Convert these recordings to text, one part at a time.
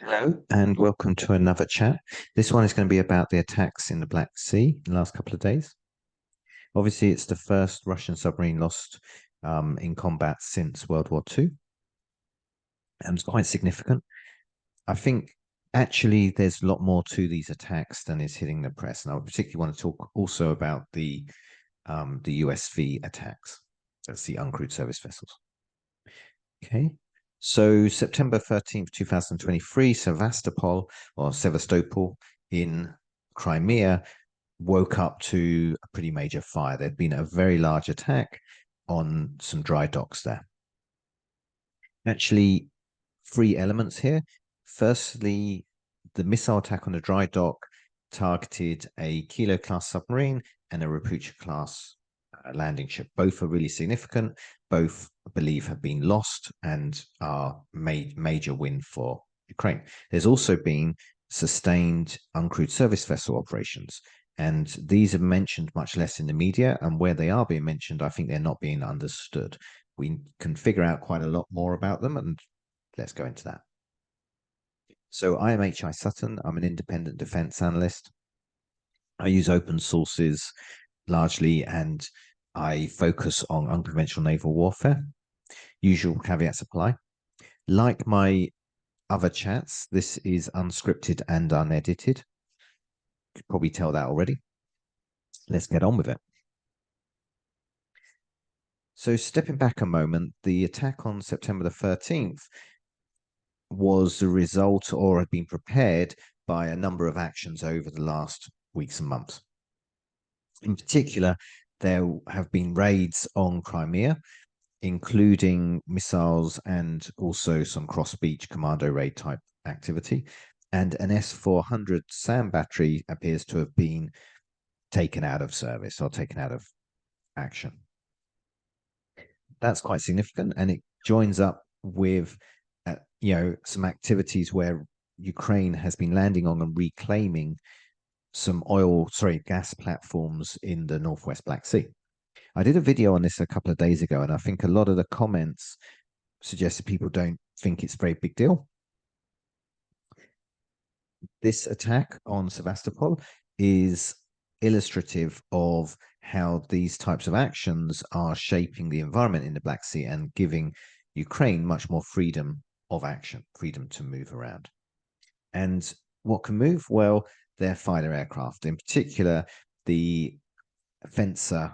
Hello and welcome to another chat. This one is going to be about the attacks in the Black Sea in the last couple of days. Obviously, it's the first Russian submarine lost in combat since World War II, and it's quite significant. I think actually there's a lot more to these attacks than is hitting the press, and I particularly want to talk also about the USV attacks. That's the uncrewed surface vessels. Okay. So September 13th, 2023, Sevastopol in Crimea woke up to a pretty major fire. There'd been a very large attack on some dry docks there. Actually, three elements here. Firstly, the missile attack on the dry dock targeted a Kilo class submarine and a Rapucha class landing ship. Both are really significant. Both, I believe, have been lost and are major win for Ukraine. There's also been sustained uncrewed surface vessel operations. And these are mentioned much less in the media. And where they are being mentioned, I think they're not being understood. We can figure out quite a lot more about them, and let's go into that. So I am H.I. Sutton. I'm an independent defense analyst. I use open sources largely, and I focus on unconventional naval warfare. Usual caveats apply. Like my other chats, this is unscripted and unedited. You could probably tell that already. Let's get on with it. So stepping back a moment, the attack on September the 13th was the result or had been prepared by a number of actions over the last weeks and months. In particular, there have been raids on Crimea, including missiles and also some cross-beach commando raid type activity. And an S-400 SAM battery appears to have been taken out of service or taken out of action. That's quite significant, and it joins up with some activities where Ukraine has been landing on and reclaiming some gas platforms in the Northwest Black Sea. I did a video on this a couple of days ago, and I think a lot of the comments suggested people don't think it's a very big deal. This attack on Sevastopol is illustrative of how these types of actions are shaping the environment in the Black Sea and giving Ukraine much more freedom of action, freedom to move around. And what can move? Well, their fighter aircraft, in particular, the Fencer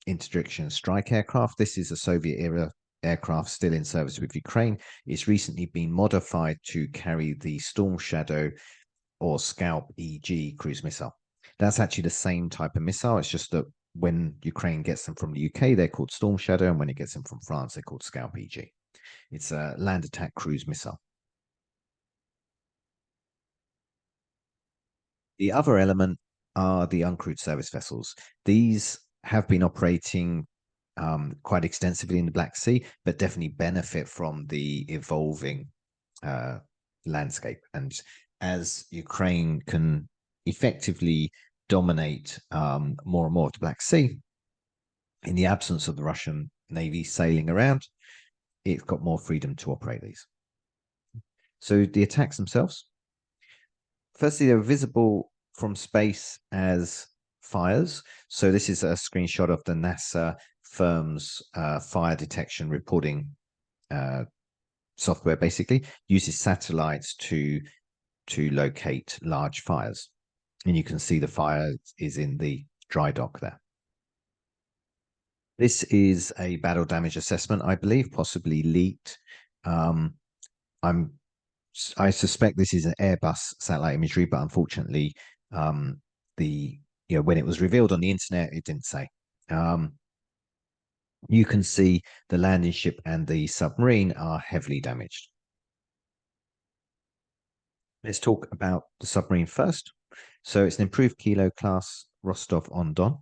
interdiction strike aircraft. This is a Soviet era aircraft still in service with Ukraine. It's recently been modified to carry the Storm Shadow or SCALP-EG cruise missile. That's actually the same type of missile. It's just that when Ukraine gets them from the UK, they're called Storm Shadow, and when it gets them from France, they're called SCALP-EG. It's a land attack cruise missile. The other element are the uncrewed surface vessels. These have been operating quite extensively in the Black Sea, but definitely benefit from the evolving landscape. And as Ukraine can effectively dominate more and more of the Black Sea, in the absence of the Russian Navy sailing around, it's got more freedom to operate these. So the attacks themselves, firstly, they're visible from space as fires. So this is a screenshot of the NASA firm's fire detection reporting software. Basically uses satellites to locate large fires, and you can see the fire is in the dry dock there. This is a battle damage assessment, I believe, possibly leaked. I suspect this is an Airbus satellite imagery, but unfortunately, when it was revealed on the internet, it didn't say. You can see the landing ship and the submarine are heavily damaged. Let's talk about the submarine first. So it's an improved Kilo class Rostov-on-Don.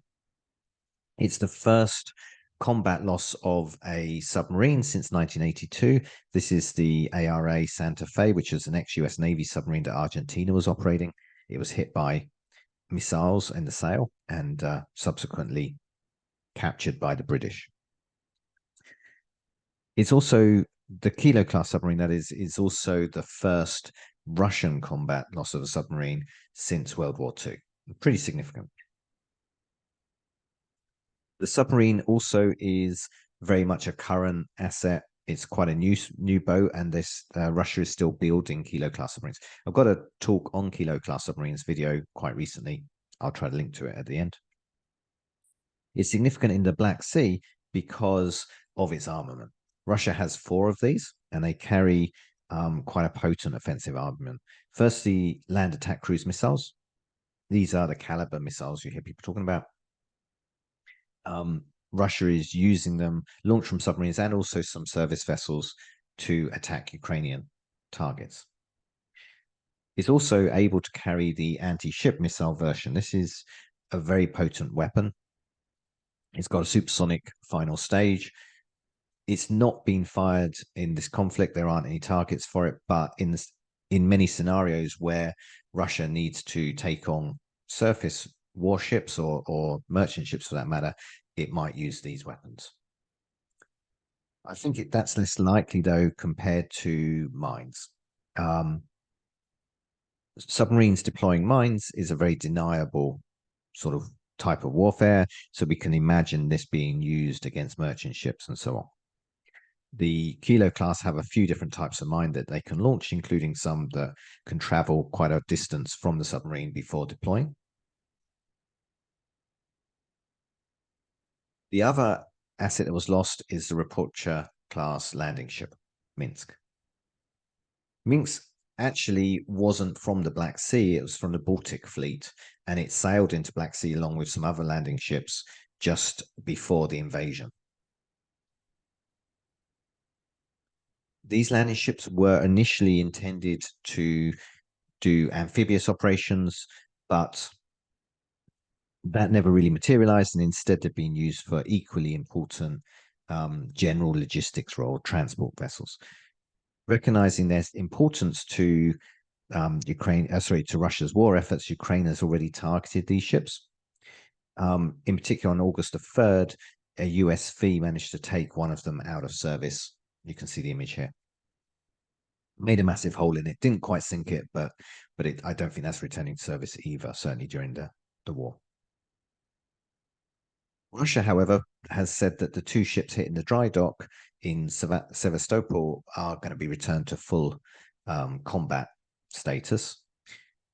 It's the first combat loss of a submarine since 1982. This is the ARA Santa Fe, which is an ex-US Navy submarine that Argentina was operating. It was hit by missiles in the sail and subsequently captured by the British. It's also The Kilo class submarine, that is also the first Russian combat loss of a submarine since World War II. Pretty significant. The submarine also is very much a current asset. It's quite a new boat, and this Russia is still building Kilo class submarines. I've got a talk on Kilo class submarines video quite recently. I'll try to link to it at the end. It's significant in the Black Sea because of its armament. Russia has 4 of these, and they carry quite a potent offensive armament. First, the land attack cruise missiles. These are the Kalibr missiles you hear people talking about. Russia is using them, launched from submarines and also some service vessels, to attack Ukrainian targets. It's also able to carry the anti-ship missile version. This is a very potent weapon. It's got a supersonic final stage. It's not been fired in this conflict. There aren't any targets for it, but in many scenarios where Russia needs to take on surface warships or merchant ships for that matter, it might use these weapons. I think that's less likely, though, compared to mines. Submarines deploying mines is a very deniable sort of type of warfare, so we can imagine this being used against merchant ships and so on. The Kilo class have a few different types of mine that they can launch, including some that can travel quite a distance from the submarine before deploying. The other asset that was lost is the Reporter class landing ship, Minsk. Minsk actually wasn't from the Black Sea, it was from the Baltic fleet, and it sailed into Black Sea along with some other landing ships just before the invasion. These landing ships were initially intended to do amphibious operations, but that never really materialized, and instead they've been used for equally important general logistics role, transport vessels. Recognizing their importance to to Russia's war efforts, Ukraine has already targeted these ships. In particular, on August the 3rd, a USV managed to take one of them out of service. You can see the image here. Made a massive hole in it. Didn't quite sink it, but I don't think that's returning to service either, certainly during the war. Russia, however, has said that the 2 ships hit in the dry dock in Sevastopol are going to be returned to full combat status.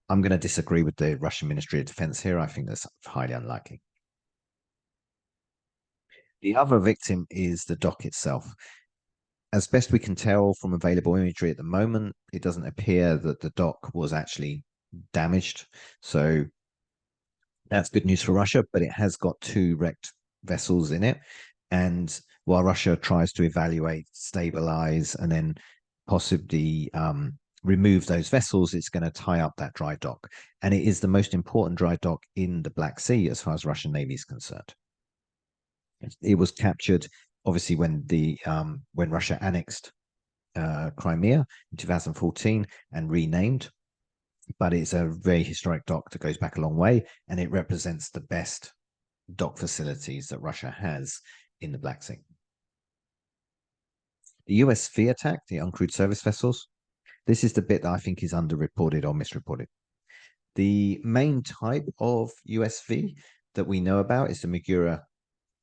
I'm going to disagree with the Russian Ministry of Defense here. I think that's highly unlikely. The other victim is the dock itself. As best we can tell from available imagery at the moment, it doesn't appear that the dock was actually damaged. So that's good news for Russia, but it has got 2 wrecked vessels in it. And while Russia tries to evaluate, stabilize, and then possibly remove those vessels, it's going to tie up that dry dock. And it is the most important dry dock in the Black Sea as far as Russian Navy is concerned. It was captured, obviously, when Russia annexed Crimea in 2014 and renamed. But it's a very historic dock that goes back a long way, and it represents the best dock facilities that Russia has in the Black Sea. The USV Attack, the uncrewed service vessels, this is the bit that I think is underreported or misreported. The main type of USV that we know about is the Magura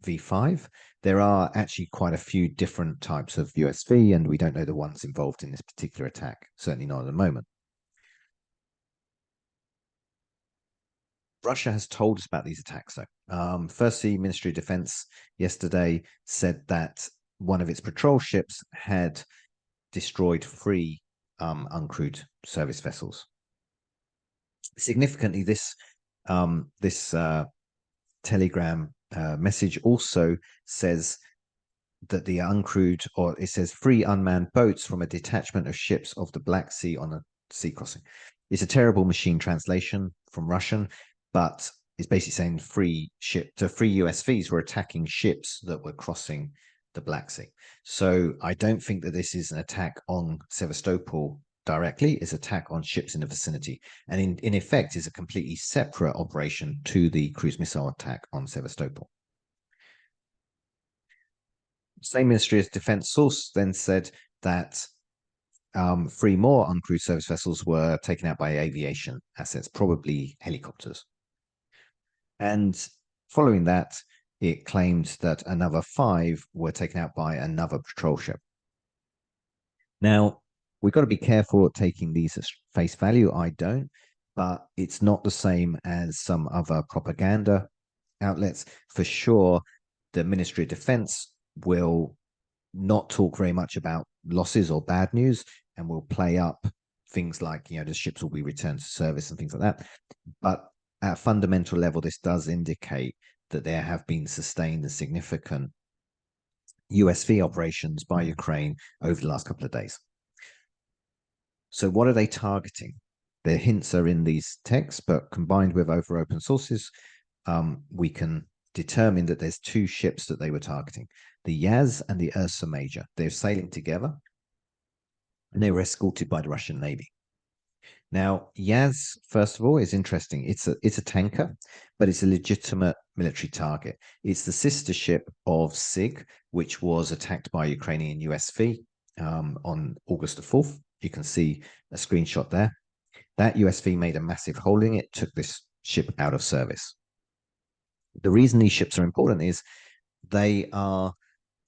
V5. There are actually quite a few different types of USV, and we don't know the ones involved in this particular attack, certainly not at the moment. Russia has told us about these attacks, though. Firstly, Ministry of Defense yesterday said that one of its patrol ships had destroyed 3 uncrewed service vessels. Significantly, this Telegram message also says that the uncrewed, or it says 3 unmanned boats from a detachment of ships of the Black Sea on a sea crossing. It's a terrible machine translation from Russian, but it's basically saying 3 USVs were attacking ships that were crossing the Black Sea. So I don't think that this is an attack on Sevastopol directly. It's an attack on ships in the vicinity, and in effect is a completely separate operation to the cruise missile attack on Sevastopol. Same Ministry of Defense source then said that 3 more uncrewed service vessels were taken out by aviation assets, probably helicopters. And following that, it claimed that another 5 were taken out by another patrol ship. Now, we've got to be careful taking these as face value. I don't, but it's not the same as some other propaganda outlets. For sure, the Ministry of Defense will not talk very much about losses or bad news, and will play up things like, the ships will be returned to service and things like that. But at a fundamental level, this does indicate that there have been sustained and significant USV operations by Ukraine over the last couple of days. So what are they targeting? The hints are in these texts, but combined with over open sources, we can determine that there's 2 ships that they were targeting, the Yaz and the Ursa Major. They're sailing together, and they were escorted by the Russian Navy. Now, Yaz, first of all, is interesting. It's a tanker, but it's a legitimate military target. It's the sister ship of SIG, which was attacked by Ukrainian USV on August the 4th. You can see a screenshot there. That USV made a massive hole in it, took this ship out of service. The reason these ships are important is they are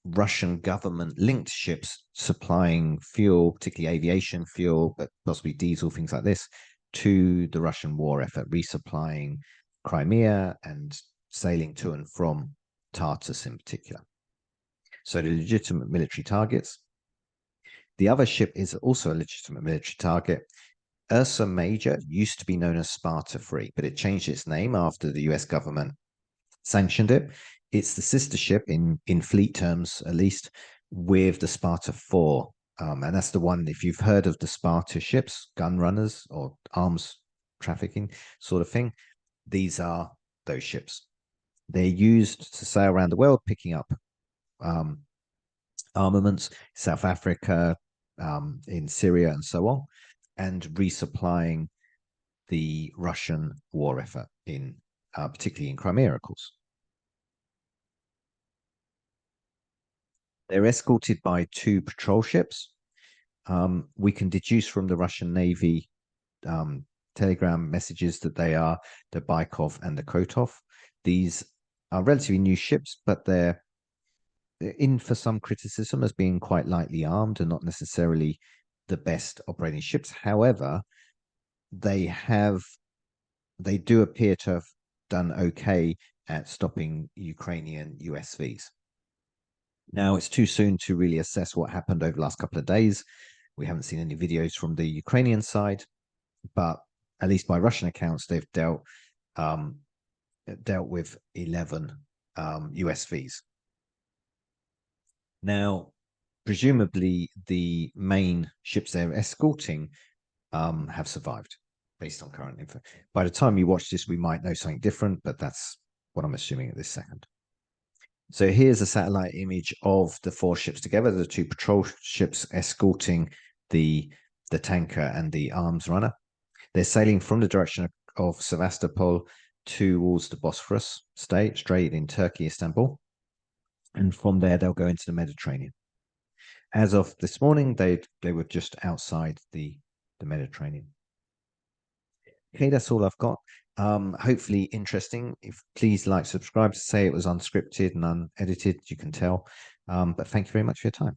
Russian government linked ships supplying fuel, particularly aviation fuel, but possibly diesel, things like this, to the Russian war effort, resupplying Crimea and sailing to and from Tartus in particular. So the legitimate military targets. The other ship is also a legitimate military target. Ursa Major used to be known as Sparta 3, but it changed its name after the US government sanctioned it. It's the sister ship in fleet terms, at least, with the Sparta 4. And that's the one, if you've heard of the Sparta ships, gun runners or arms trafficking sort of thing, these are those ships. They're used to sail around the world, picking up armaments, South Africa, in Syria and so on, and resupplying the Russian war effort in particularly in Crimea, of course. They're escorted by 2 patrol ships. We can deduce from the Russian Navy telegram messages that they are the Boyko and the Kotov. These are relatively new ships, but they're in for some criticism as being quite lightly armed and not necessarily the best operating ships. However, they do appear to have done okay at stopping Ukrainian USVs. Now, it's too soon to really assess what happened over the last couple of days. We haven't seen any videos from the Ukrainian side, but at least by Russian accounts, they've dealt with 11 USVs. Now, presumably, the main ships they're escorting have survived, based on current info. By the time you watch this, we might know something different, but that's what I'm assuming at this second. So here's a satellite image of the 4 ships together, the 2 patrol ships escorting the tanker and the arms runner. They're sailing from the direction of Sevastopol towards the Bosphorus Strait in Turkey, Istanbul. And from there, they'll go into the Mediterranean. As of this morning, they were just outside the Mediterranean. Okay, that's all I've got. Hopefully interesting. Please like, subscribe. To say it was unscripted and unedited, you can tell. But thank you very much for your time.